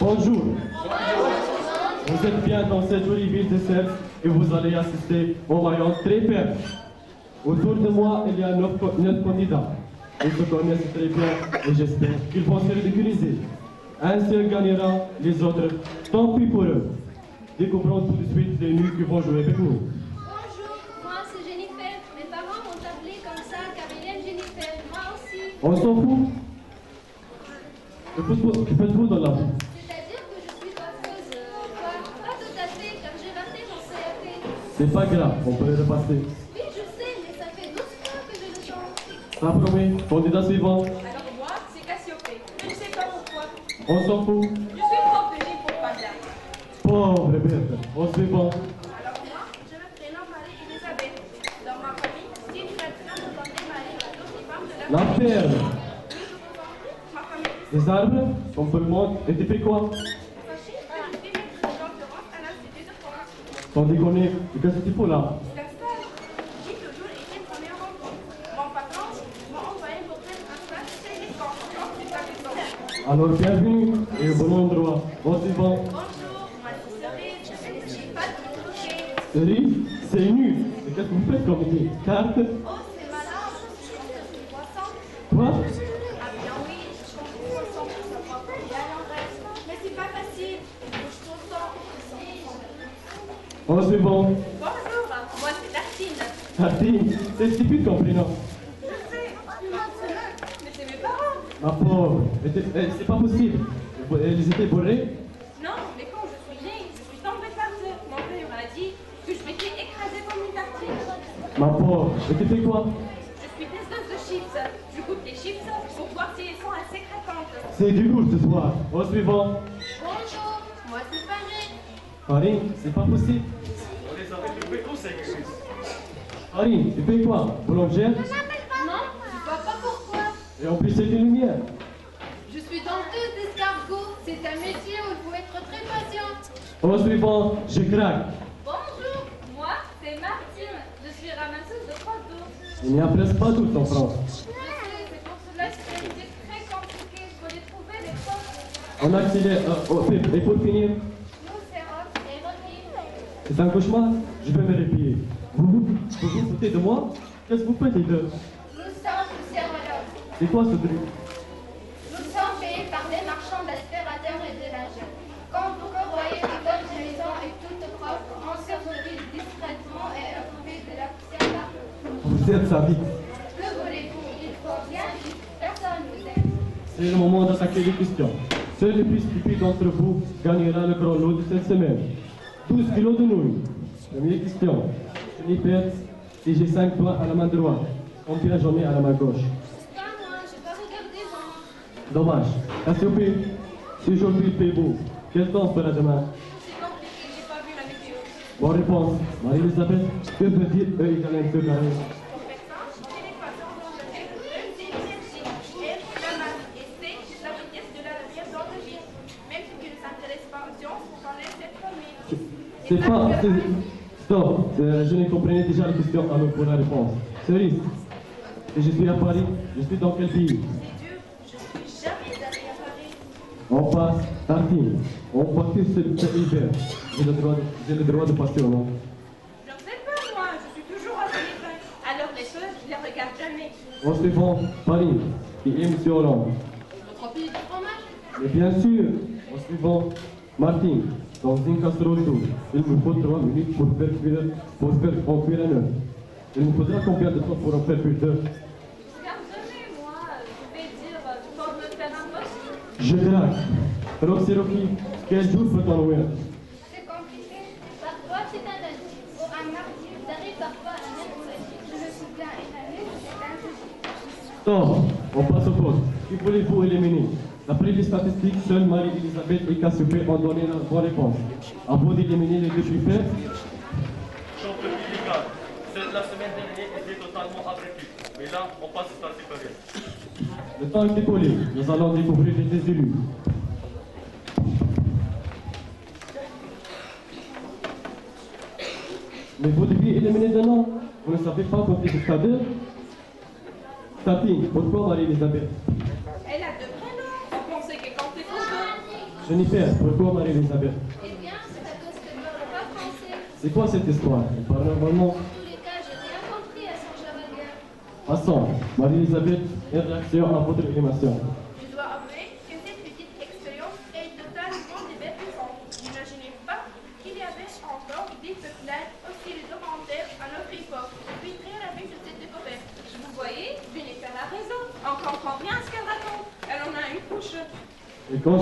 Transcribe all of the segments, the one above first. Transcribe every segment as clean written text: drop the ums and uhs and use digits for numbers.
Bonjour. Vous êtes bien dans cette jolie ville de Sèvres et vous allez assister au maillon très ferme. Autour de moi, il y a 9 candidats. Ils se connaissent très bien et j'espère qu'ils vont se ridiculiser. Un seul gagnera, les autres, tant pis pour eux. Découvrons tout de suite les nuls qui vont jouer avec nous. Bonjour, moi c'est Jennifer. Mes parents m'ont appelé comme ça car ils aiment Jennifer. Moi aussi. On s'en fout. Que faites-vous dans la vie? C'est-à-dire que je suis coiffeuse. Quoi? Pas tout à fait car j'ai raté mon CAP. C'est pas grave, on peut le repasser. Oui, je sais, mais ça fait 12 fois que je le chante. Ça promet. Candidat suivant. Alors moi, c'est Cassiopée. Je ne sais pas pourquoi. On s'en fout. Je suis prof de gym pour Panda. Pauvre bête. On suivant. Alors moi, je me prénomme Marie-Elisabeth. Dans ma famille, c'est une tradition de porter Marie à toutes les femmes de la La ferme. Ma famille Les arbres, comme tout le monde. Et tu fais quoi? fâchée par une trimestre de l'endurance à l'Institut de France. Sans déconner. Et qu'est-ce que tu fais là? C'est un stage. J'ai toujours été première rencontre. Mon patron m'a envoyé pour faire un stage chez les camps. Alors bienvenue et au bon endroit. Bon suivant. Bonjour, moi c'est Cerise. Je ne suis pas touchée. Cerise, c'est nul. Et qu'est-ce que vous faites comme idée? Carte? Oh, c'est malin. Je compte les poissons. Quoi? Ah bien oui, je compte les poissons pour savoir combien il en reste. Mais c'est pas facile. Il bouge tout le temps. Bon suivant. Bonjour, moi c'est Tartine. Tartine, c'est stupide comme prénom. Je sais. Mais c'est mes parents. Ma pauvre. C'est pas possible. Ils étaient bourrés? Non, mais quand je suis née, je suis tombée par terre. Mon père m'a dit que je m'étais écrasée comme une tartine. Ma pauvre. Et tu fais quoi? Je suis testeuse de chips. Je goûte les chips pour voir si elles sont assez craquantes. C'est du lourd ce soir. Bon suivant. Bonjour, moi c'est Farine. Farine, c'est pas possible. On les avait trouvés où ces Chris? Farine, tu fais quoi? Boulangère? Non, je vois pas pourquoi. Et en plus c'est des lumières. Je suis denteuse d'escargot. C'est un métier où il faut être très patiente. Bon suivant, je craque. Bonjour, moi c'est Martine. Je suis ramasseuse de crottes d'eau. Il n'y a presque pas tout en France. Je sais, c'est pour cela que c'est une idée très compliquée. Il faut les trouver, les choses. On accélère. Et pour finir, Nous, c'est Rox et Rocky. c'est un cauchemar. Je vais me répier. Vous foutez de moi? Qu'est-ce que vous faites les deux? Nous sommes servologues. C'est quoi ce truc? Nous sommes payés par des marchands d'aspirateurs et de linge. Quand vous voyez que votre maison est toute propre, on surveille discrètement et occuper de la poussière partout. Vous êtes sadique. Que voulez-vous? Il faut bien vivre. Personne vous aime. C'est le moment d'attaquer les questions. Seul le plus stupide d'entre vous gagnera le grand lot de cette semaine. 12 kilos de nouilles. Première question. Je n'y perds si j'ai 5 doigts à la main droite. Combien j'en ai à la main gauche? Pas moi, j'ai pas regardé moi. Dommage. Cassiopée, si aujourd'hui il fait beau, quel temps fera demain? C'est compliqué, j'ai pas vu la météo. Bonne réponse. Marie-Elisabeth, que veut dire E égale M2 carré? Pour faire simple, c'est l'équation d'Angleterre. E, c'est l'énergie. R, la masse. Et C, c'est la vitesse de la lumière dans le vide. Même si tu ne s'intéresses pas aux sciences, on connaît cette formule. C'est pas... Stop. Je ne comprenais déjà la question alors pour la réponse. Cerise, si je suis à Paris, je suis dans quel pays? C'est dur, je suis jamais allée à Paris. On passe, Tartine. On passe cet hiver. J'ai le droit de passer au nom. Je ne sais pas moi, je suis toujours à téléphone. Alors les choses, je les regarde jamais. On se répond, Paris, qui est M. Hollande. Notre pays de fromage? Mais bien sûr, en suivant, Martin, dans une casserole d'eau, il me faut 3 minutes pour faire en cuire un œuf. Il me faudra combien de temps pour en faire cuire deux? Je regarde jamais moi. Je vais dire, tu peux me faire un poste? Je craque. Roxy, quel jour peut-on louer? C'est compliqué. Parfois c'est un lundi ou un mardi. J'arrive parfois un mercredi. Je me souviens une année, c'est un jeudi. Stop, on passe au poste. Qui voulez-vous éliminer? D'après les statistiques, seules Marie-Elisabeth et Cassiopée ont donné la bonne réponse. À vous d'éliminer les deux plus faibles. Chante illégal. La semaine dernière était totalement abruptive. Mais là, on passe au stade supérieur. Le temps est écoulé. Nous allons découvrir les désilus. Mais vous deviez éliminer d'un nom. Vous ne savez pas compter jusqu'à 2. Tartine, pourquoi Marie-Elisabeth? Elle a deux prénoms. On pensait qu'elle comptait pour deux. Jennifer, pourquoi Marie-Elisabeth? Eh bien, c'est à cause qu'elle ne parle pas français. C'est quoi cette histoire? Elle parle normalement. En tous les cas, j'ai rien compris à son jargon. Passons. Marie-Elisabeth, une réaction à votre élimination. Je dois avouer que cette petite expérience est totalement divertissante. N'imaginez pas qu'il y avait encore des peuplades aussi rudimentaires à notre époque. Je suis très ravie de cette découverte. Vous voyez, Jennifer a raison. On comprend bien ce qu'elle raconte. Elle en a une couche. Et quand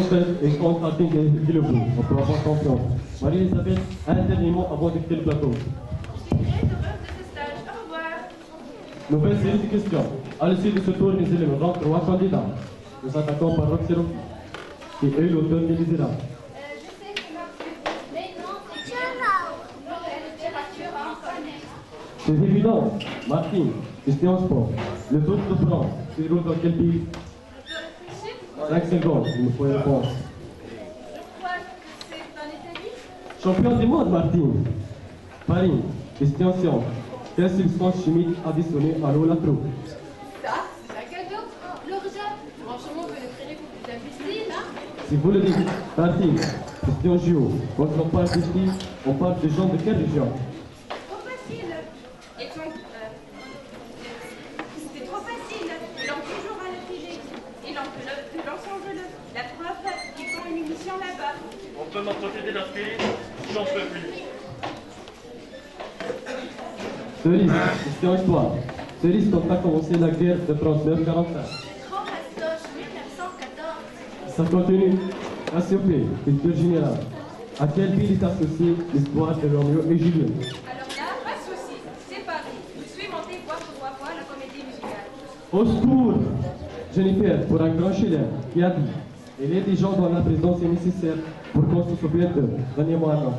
Alpine est le bout, on peut avoir confiance. Marie-Elisabeth, un dernier mot avant de quitter le plateau. Je suis très heureuse de ce stage. Au revoir. Nouvelle série de questions. À l'issue de ce tour, les élèves rentrent 3 candidats. Nous attaquons par Roxero, qui est l'auteur des Misérables. Je sais que Marc, mais non, c'est bien. Non, la littérature en connaît. C'est évident. Martine, question sport. Le Tour de France se déroule dans quel pays? 5 secondes, il me faut une réponse. Je crois que c'est en Italie. Champion du monde, Martine. Paris, question science. Quelle substance chimique additionnée à l'eau la trouve? Ça, c'est un cadeau. L'orgeat, franchement, vous le prenez pour de la piscine, hein? Si vous le dites, Martine, question géo. Quand on parle d'ici, on parle de gens de quelle région? Trop facile. Ils sont... C'était trop facile. Ils ont toujours à le filer. Ils ont de l'ensemble. La preuve, ils font une émission là-bas. On peut m'apporter de l'aspirine? J'en peux plus. Cerise, question histoire. Cerise, quand a commencé la guerre de 39-45? Trop fastoche, 1914. Ça continue. Cassiopée, culture générale. À quelle ville est associée l'histoire de Roméo et Juliette? Alors là, pas de souci. C'est Paris. Je suis montée voir pour 3 fois la comédie musicale. Au secours! Jennifer, pour un grand chelem, qui a dit il y a des gens dont la présence est nécessaire pour qu'on se souvienne d'eux. Donnez-moi un nom.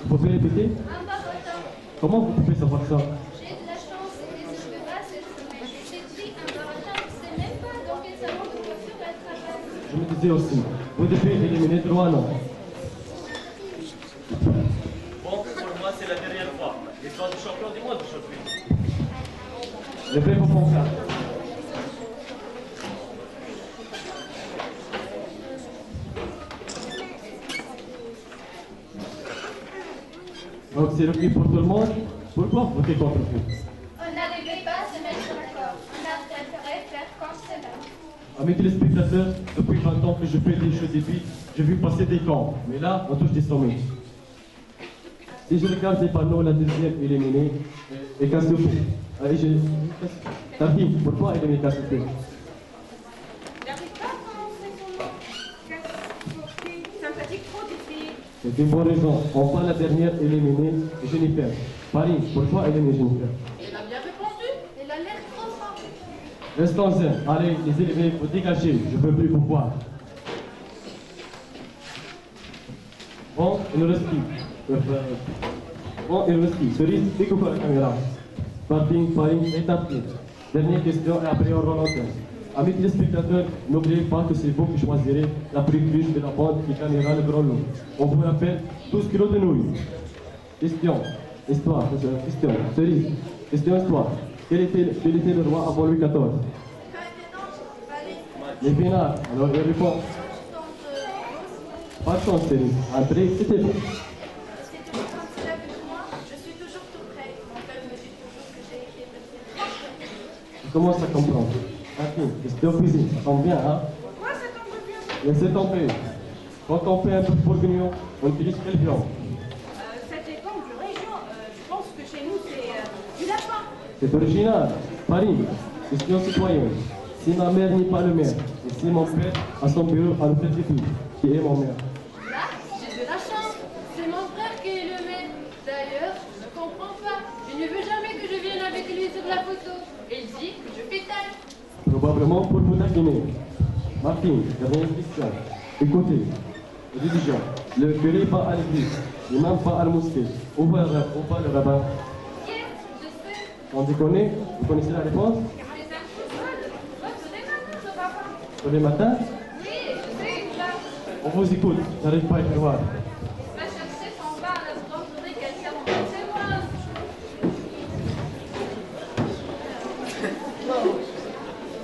Vous pouvez répéter? Un barotin. Comment vous pouvez savoir ça? J'ai de la chance et je ne peux pas cette semaine. Cette fille, un barotin, je ne sais même pas dans quel salon de coiffure elle travaille. Je me disais aussi, vous devez éliminer 3 noms. Bon, pour moi, c'est la dernière fois. L'histoire du champion du monde aujourd'hui. Je vais vous faire. Donc c'est le prix pour tout le monde. Pourquoi voter contre vous? On n'arrivait pas à se mettre d'accord. On a préféré faire comme cela. Amis téléspectateurs, depuis 20 ans que je fais des jeux d'épiques, j'ai vu passer des camps. Mais là, on touche des sommets. Si je regarde les panneaux, la deuxième éliminée est Cassiopée. Tartine, pourquoi éliminer Cassiopée? J'arrive pas à prononcer son nom. Cassiopée. Ça me fatigue trop d'essayer. C'est une bonne raison. Enfin, la dernière éliminée est Jennifer. Paris, pourquoi éliminer Jennifer? Elle a bien répondu. Elle a l'air trop forte. Restons zen. Allez, les éliminés, vous dégagez. Je ne veux plus vous voir. Bon, il nous reste qui? Bon, il nous reste qui? Cerise, découpe la caméra. Parking, Paris et Tartine. Dernière question et après on rend l'antenne. Amis téléspectateurs, n'oubliez pas que c'est vous qui choisirez la plus riche de la bande qui gagnera le grand lot. On vous rappelle 12 kilos de nouilles. Question, histoire, question, Cerise, question, histoire. Quel était le roi avant Louis XIV? Les Pénards. Alors, il répond. Pas de chance, Cerise. Après, c'était bon. C'est toujours quand il est avec moi, je suis toujours tout près. Mon père me dit toujours que j'ai été petite. Tu commences à comprendre. Tartine, question cuisine. Ça tombe bien, hein? Pourquoi ça tombe bien? Laissez tomber. Quand on fait un peu de bourguignon, on utilise quelle viande? Ça dépend du région. Je pense que chez nous, c'est du lapin. C'est original. Paris, question citoyenne. Si ma mère n'est pas le maire, et si mon père a son bureau à l'hôtel des filles, qui est mon maire? Là, j'ai de la chance. C'est mon frère qui est le maire. D'ailleurs, je ne comprends pas. Il ne veut jamais que je vienne avec lui sur la photo. Il dit que je pétale. Probablement pour vous taquiner. Martine, dernière question. Écoutez, les dirigeants, le curé va à l'église, l'imam va à la mosquée. Où va le rabbin? Yes, je sais. On déconne? Vous connaissez la réponse? Les infos seules. Votre démarche, ce papa. Tous les matins? Oui, je sais, là. On vous écoute, j'arrive pas à y croire. Va chercher son bar à la boulangerie quelqu'un en chez moi.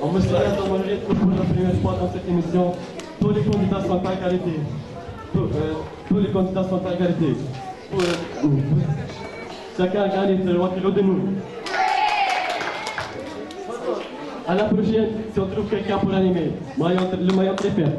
On me souviens dans mon rythme pour la première fois dans cette émission. Tous les candidats sont à égalité. Tous les candidats sont à égalité. Chacun a gagné 3 kilos de nous. À la prochaine, si on trouve quelqu'un pour animer, le maillon très faible.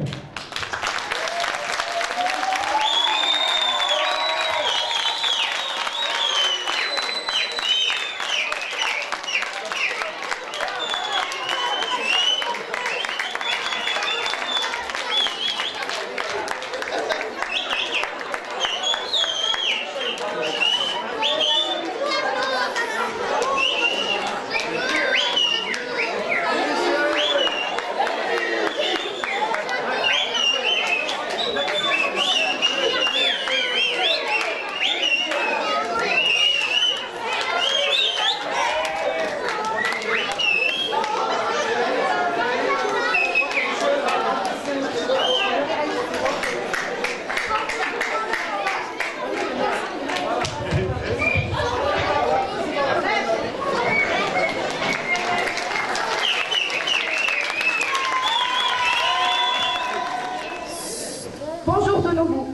Bonjour de nouveau.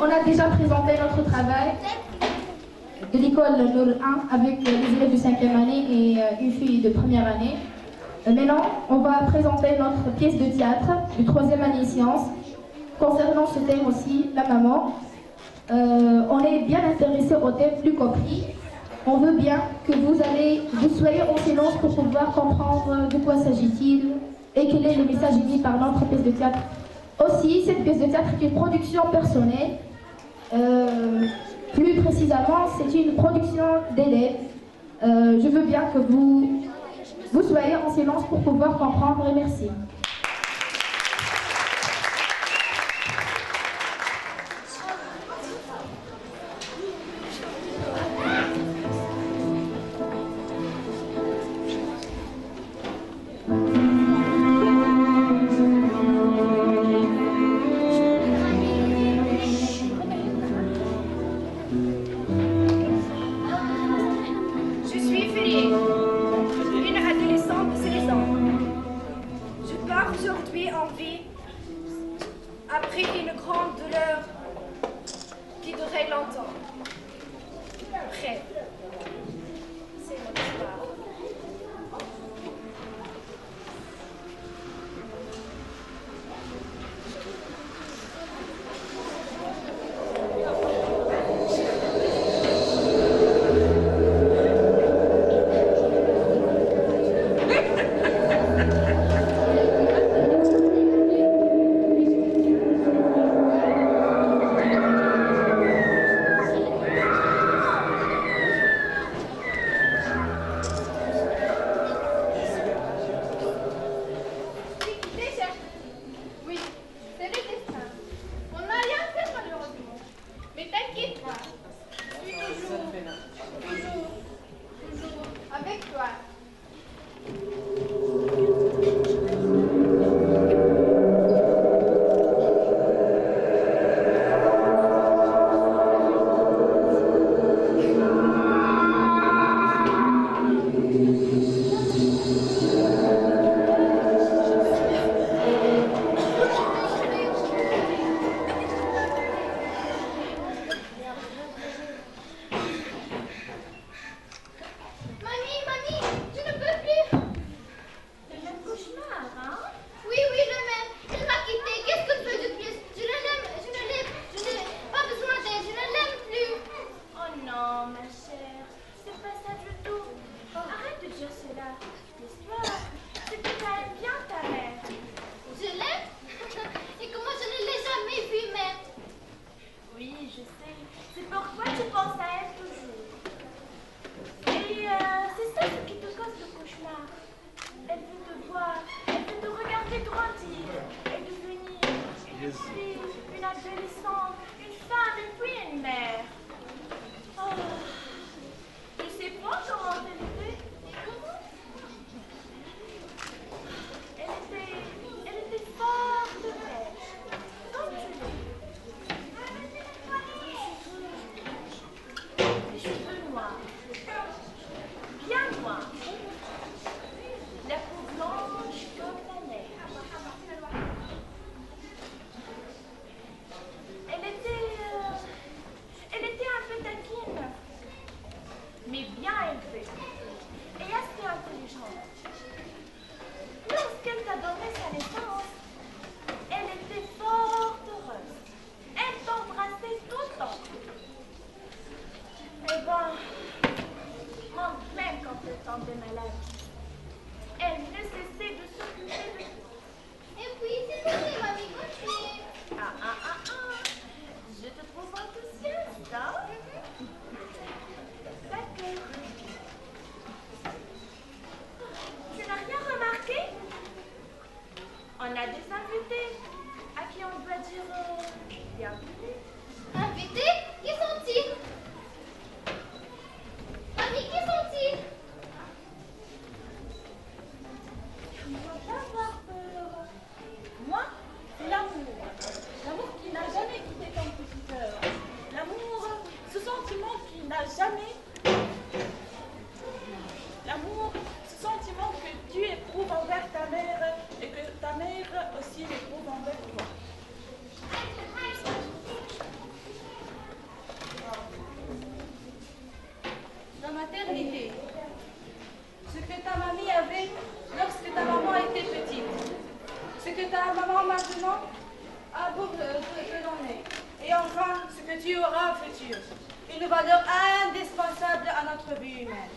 On a déjà présenté notre travail de l'école Nour 1 avec les élèves de 5e année et une fille de 1re année. Maintenant, on va présenter notre pièce de théâtre de 3e année sciences. Concernant ce thème aussi, la maman, on est bien intéressé au thème plus compris. On veut bien que vous soyez en silence pour pouvoir comprendre de quoi s'agit-il et quel est le message émis par notre pièce de théâtre. Aussi, cette pièce de théâtre est une production personnelle. Plus précisément, c'est une production d'élèves. Je veux bien que vous soyez en silence pour pouvoir comprendre et merci. Je suis Férié, une adolescente de 16 ans. Je pars aujourd'hui en vie après une grande douleur qui durait longtemps. Après, c'est mon histoire. Oui, c'est le destin. On n'a rien fait malheureusement. Mais t'inquiète pas. Je suis toujours avec toi. Mamie, je ne peux plus. Le même cauchemar, hein? Oui, le même. Il m'a quitté. Qu'est-ce que je fais de plus? Je n'ai pas besoin d'aide. Je ne l'aime plus. Oh non, ma chère, c'est pas ça du tout. Arrête de dire cela. L'histoire, c'est que tu aimes bien ta mère. Je l'aime? Et comment je ne l'ai jamais vue, mère? Oui, je sais. C'est pourquoi tu penses à elle toujours. Et c'est ça ce qui te cause le cauchemar. Elle veut te voir, elle veut te regarder grandir et devenir une fille, une adolescente, une femme et puis une mère. Oh, je sais pas comment elle était. Elle était forte, belle, comme tu l'es. Les cheveux noirs, bien noirs, invités à qui on doit dire bienvenue. Invités? Qui sont-ils? Mamie, qui sont-ils? Tu ne dois pas avoir peur. Moi, c'est l'amour. L'amour qui n'a jamais quitté ton petit cœur. L'amour, ce sentiment qui n'a jamais... L'amour, ce sentiment que tu éprouves envers ta mère et que ta mère aussi l'éprouve envers toi. La maternité. Ce que ta mamie avait lorsque ta maman était petite. Ce que ta maman maintenant a pour te donner. Et enfin, ce que tu auras au futur. Une valeur indispensable à notre vie humaine.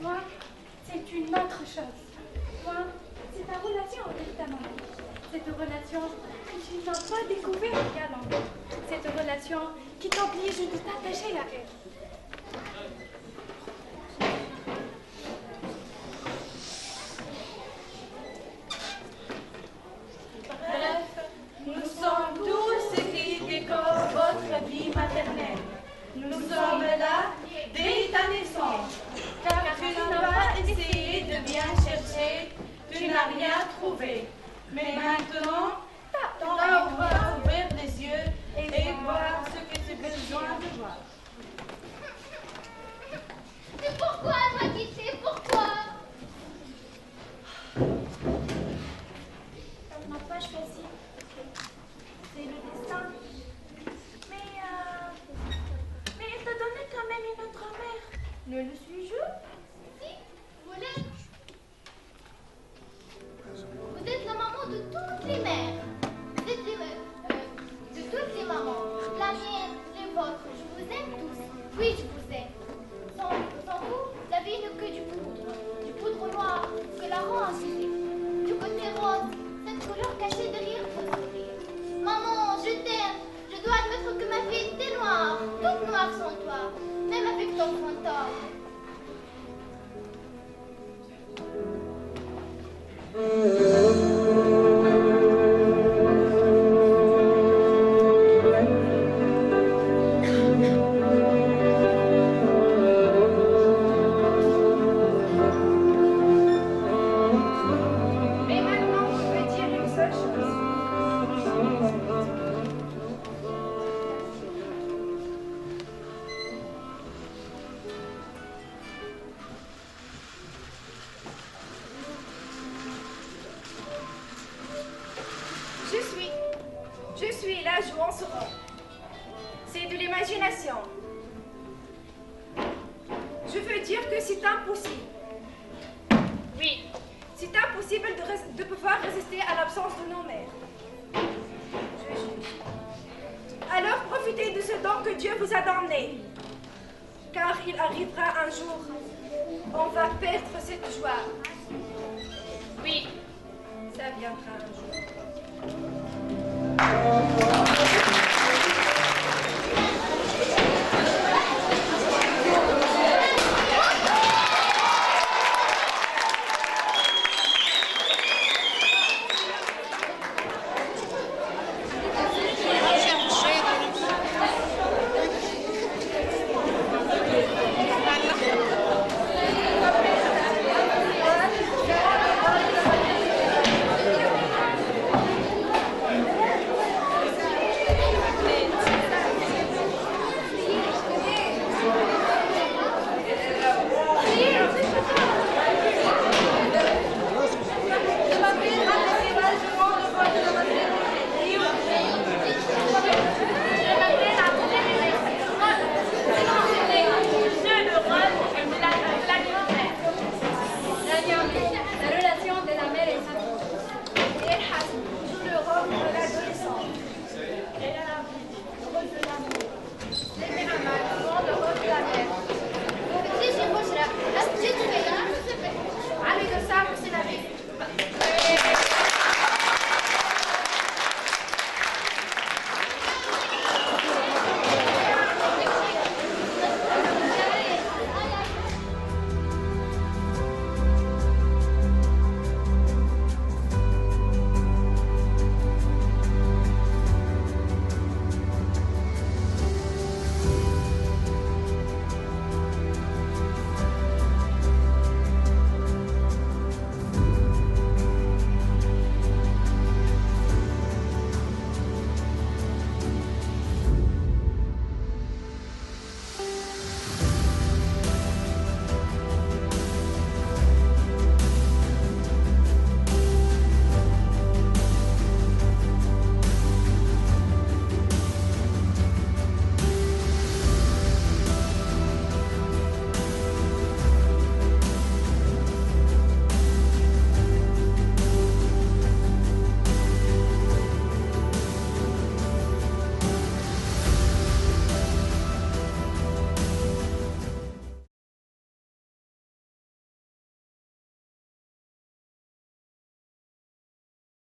Moi, c'est une autre chose. Moi, c'est ta relation avec ta maman. Cette relation que tu n'as pas découverte qu'à cette relation qui t'oblige de t'attacher à elle. Bref, nous sommes tous ceux qui décorent votre vie maternelle. Nous sommes là dès ta naissance, car tu n'as pas essayé de bien chercher, tu n'as rien trouvé. Mais maintenant, ton œuvre va ouvrir les yeux et voir ce que tu as besoin de voir. Mais pourquoi elle m'a quitté? Pourquoi? Elle m'a pas choisi. C'est le destin. Mais elle t'a donné quand même une autre mère. Ne le suis-je? Si, vous l'êtes. Vous êtes la maman de toutes les mères. Vous êtes de toutes les mamans. La mienne, les vôtres. Je vous aime tous. Oui, je vous aime. Sans vous, la vie n'est que du poudre. Du poudre noir que la rend incisée. Du côté rose, cette couleur cachée derrière votre sourire. Maman, je t'aime. Je dois admettre que ma vie était noire. Toute noire sans toi. Même avec ton fantôme. Mais maintenant, je veux dire une seule chose. Je suis là jouant ce rôle. C'est de l'imagination. Je veux dire que c'est impossible. Oui, c'est impossible de pouvoir résister à l'absence de nos mères. Je juge. Alors profitez de ce don que Dieu vous a donné. Car il arrivera un jour, on va perdre cette joie. Oui, ça viendra un jour.